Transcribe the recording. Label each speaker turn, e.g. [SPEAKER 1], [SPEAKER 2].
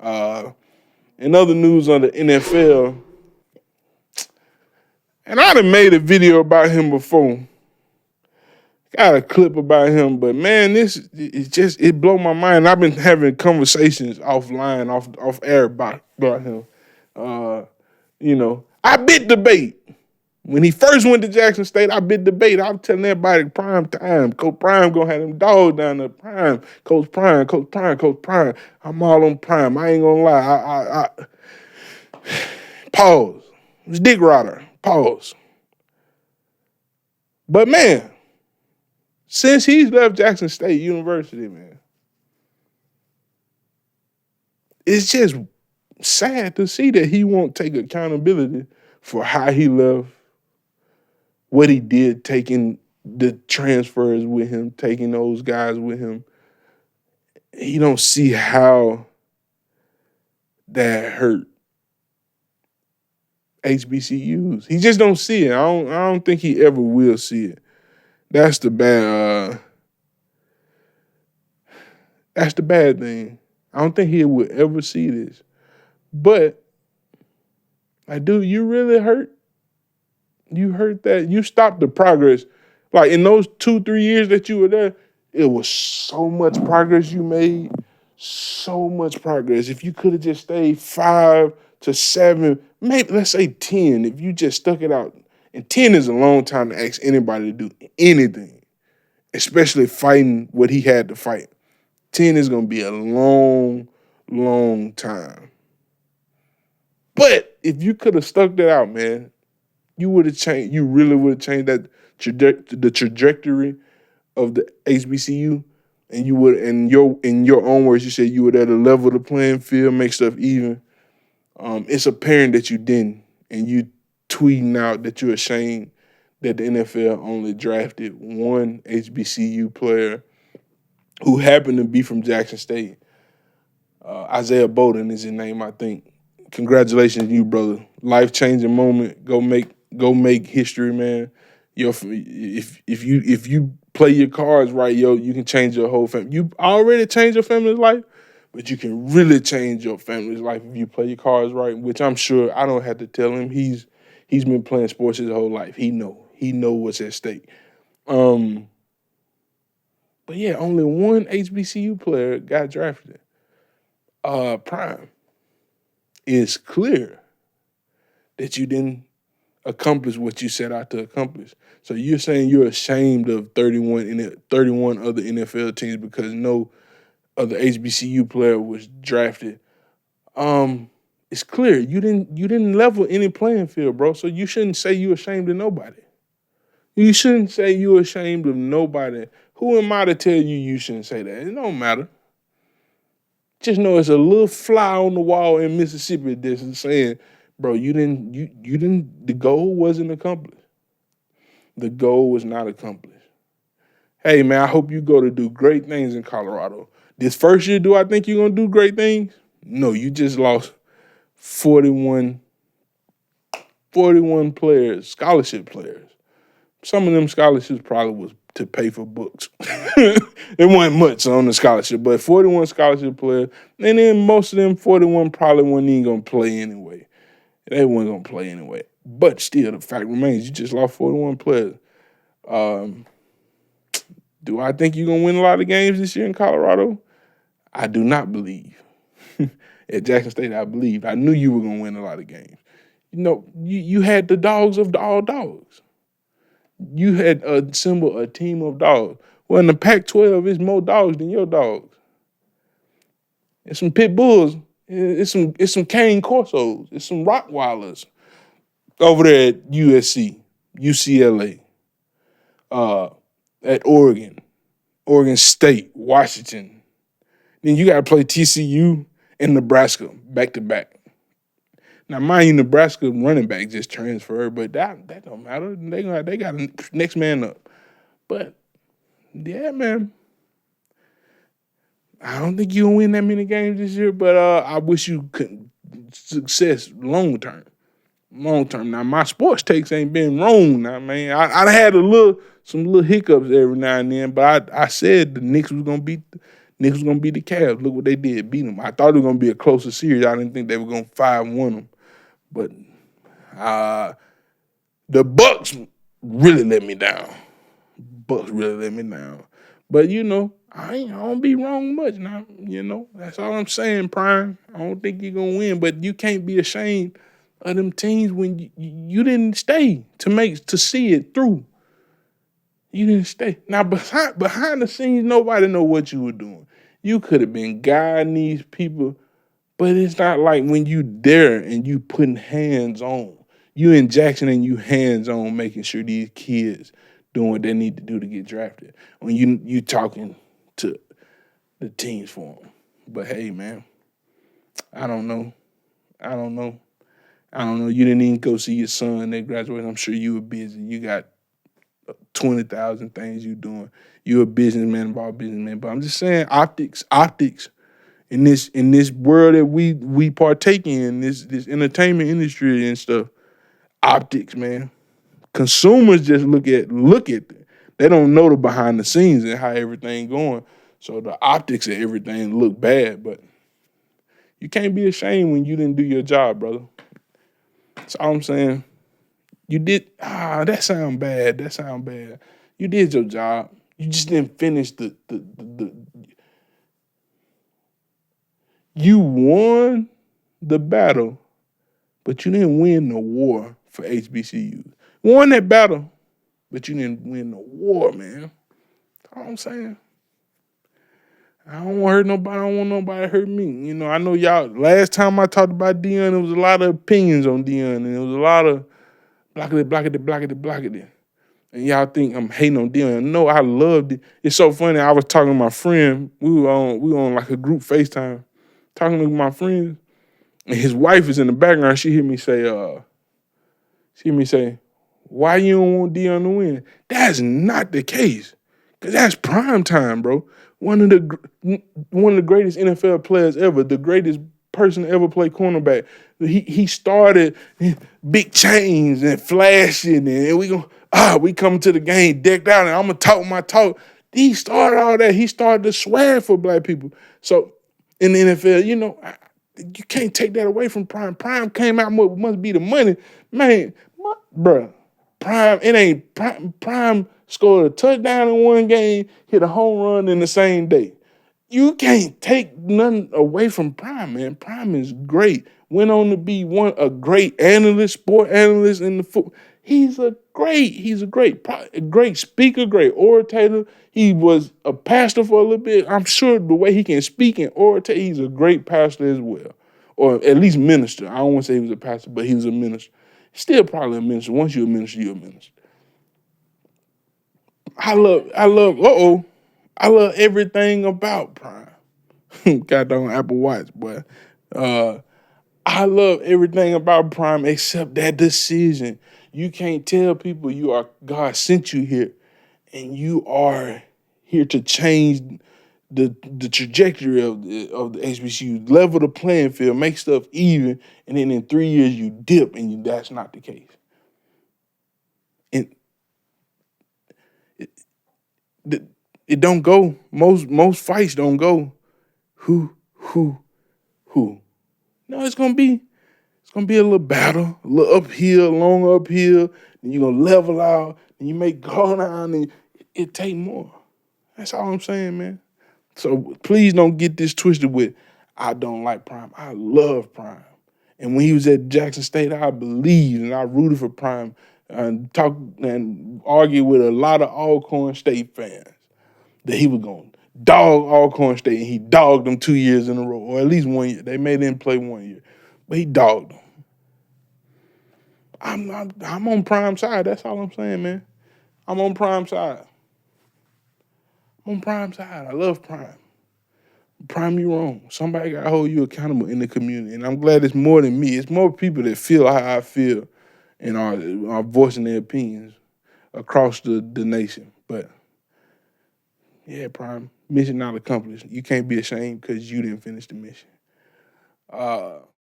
[SPEAKER 1] In other news on the NFL, and I done made a video about him before. Got a clip about him, but man, it blow my mind. I've been having conversations offline, off air about him. I bit debate. When he first went to Jackson State, I bit debate. I was telling everybody prime time. Coach Prime gonna have them dogs down there. Prime, Coach Prime, Coach Prime, Coach Prime. I'm all on Prime. I ain't gonna lie. I pause. It was Dick Rotter. Pause. But man, since he's left Jackson State University, man, it's just sad to see that he won't take accountability for how he left, what he did, taking the transfers with him, taking those guys with him. He don't see how that hurt HBCUs. He just don't see it. I don't think he ever will see it. That's the bad thing. I don't think he will ever see this. But, dude, you really hurt. You hurt that. You stopped the progress. Like, in those 2-3 years that you were there, it was so much progress you made. So much progress. If you could have just stayed 5 to 7, maybe let's say 10, if you just stuck it out. And 10 is a long time to ask anybody to do anything, especially fighting what he had to fight. 10 is going to be a long, long time. But if you could have stuck that out, man, you would have changed. You really would have changed the trajectory of the HBCU, and you would, in your own words, you said you would at a level the playing field, make stuff even. It's apparent that you didn't, and you tweeting out that you're ashamed that the NFL only drafted one HBCU player who happened to be from Jackson State. Isaiah Bowden is his name, I think. Congratulations to you, brother. Life-changing moment. Go make history, man. If you play your cards right, you can change your whole family. You already changed your family's life, but you can really change your family's life if you play your cards right, which I'm sure I don't have to tell him. He's been playing sports his whole life. He know what's at stake. But yeah, only one HBCU player got drafted. Prime. It's clear that you didn't accomplish what you set out to accomplish. So you're saying you're ashamed of 31 other NFL teams because no other HBCU player was drafted. It's clear you didn't level any playing field, bro. So you shouldn't say you're ashamed of nobody. You shouldn't say you're ashamed of nobody. Who am I to tell you shouldn't say that? It don't matter. Just know it's a little fly on the wall in Mississippi that's saying, bro, the goal wasn't accomplished. The goal was not accomplished. Hey, man, I hope you go to do great things in Colorado. This first year, do I think you're going to do great things? No, you just lost 41 players, scholarship players. Some of them scholarships probably was to pay for books. It wasn't much on the scholarship, but 41 scholarship players, and then most of them 41 probably weren't even going to play anyway. They weren't going to play anyway. But still, the fact remains, you just lost 41 players. Do I think you're going to win a lot of games this year in Colorado? I do not believe. At Jackson State, I believed. I knew you were going to win a lot of games. You had the dogs of all dogs. You had assembled a team of dogs. Well, in the Pac-12, it's more dogs than your dogs. It's some pit bulls. It's some cane corsos. It's some Rottweilers over there at USC, UCLA, at Oregon State, Washington. Then you got to play TCU and Nebraska back to back. Now, mind you, Nebraska running back just transferred, but that don't matter. They got a next man up. But yeah, man, I don't think you'll win that many games this year. But I wish you could success long term. Long term. Now, my sports takes ain't been wrong. Now, man, I had some little hiccups every now and then, but I said the Knicks was gonna beat Knicks was gonna beat the Cavs. Look what they did, beat them. I thought it was gonna be a closer series. I didn't think they were gonna 5-1 them, but the Bucks really let me down. Bucks really let me down. But I don't be wrong much now. That's all I'm saying, Prime. I don't think you're gonna win, but you can't be ashamed of them teams when you didn't stay to see it through. You didn't stay. Now behind the scenes, nobody know what you were doing. You could have been guiding these people, but it's not like when you there and you putting hands on. You in Jackson and you hands on making sure these kids doing what they need to do to get drafted. When you talking to the teams for them. But hey, man, I don't know. You didn't even go see your son that graduated. I'm sure you were busy. You got 20,000 things you doing. You're a businessman, involved businessman. But I'm just saying, optics in this world that we partake in, this entertainment industry and stuff. Optics, man. Consumers just look at it. They don't know the behind the scenes and how everything going. So the optics of everything look bad, but you can't be ashamed when you didn't do your job, brother. That's all I'm saying. You did, that sound bad. You did your job. You just didn't finish you won the battle, but you didn't win the war for HBCUs. Won that battle, but you didn't win the war, man. That's all I'm saying. I don't want to hurt nobody. I don't want nobody to hurt me. I know y'all, last time I talked about Deion, there was a lot of opinions on Deion, and there was a lot of blockety. And y'all think I'm hating on Deion. No, I loved it. It's so funny. I was talking to my friend. We were on like a group FaceTime, talking to my friend, and his wife is in the background. She hear me say, why you don't want Deion to win? That's not the case. Because that's prime time, bro. One of the greatest NFL players ever, the greatest person to ever play cornerback. He started big chains and flashing, and we come to the game decked out, and I'm gonna talk my talk. He started all that. He started to swear for black people. So in the NFL, you can't take that away from Prime. Prime came out, must be the money, man. Bruh, Prime, it ain't Prime scored a touchdown in one game, hit a home run in the same day. You can't take nothing away from Prime, man. Prime is great. Went on to be a great analyst, sport analyst in the football. He's a great speaker, great orator. He was a pastor for a little bit. I'm sure the way he can speak and orate, he's a great pastor as well. Or at least minister. I don't want to say he was a pastor, but he was a minister. Still probably a minister. Once you're a minister, you're a minister. I love everything about Prime. Got on Apple Watch, but I love everything about Prime except that decision. You can't tell people God sent you here and you are here to change the trajectory of the HBCU, level the playing field, make stuff even, and then in 3 years you dip, and that's not the case. And it don't go. Most fights don't go. Who? No, it's gonna be a little battle, a little uphill, long uphill. Then you're gonna level out, and you may go down, and it take more. That's all I'm saying, man. So please don't get this twisted with, I don't like Prime. I love Prime. And when he was at Jackson State, I believed and I rooted for Prime and talked and argued with a lot of Alcorn State fans that he was going to dog Alcorn State, and he dogged them 2 years in a row, or at least 1 year. They made him play 1 year, but he dogged them. I'm on Prime side. That's all I'm saying, man. I'm on Prime side. I love Prime. Prime, you wrong. Somebody got to hold you accountable in the community. And I'm glad it's more than me. It's more people that feel how I feel and are voicing their opinions across the nation. But, yeah, Prime, mission not accomplished. You can't be ashamed because you didn't finish the mission.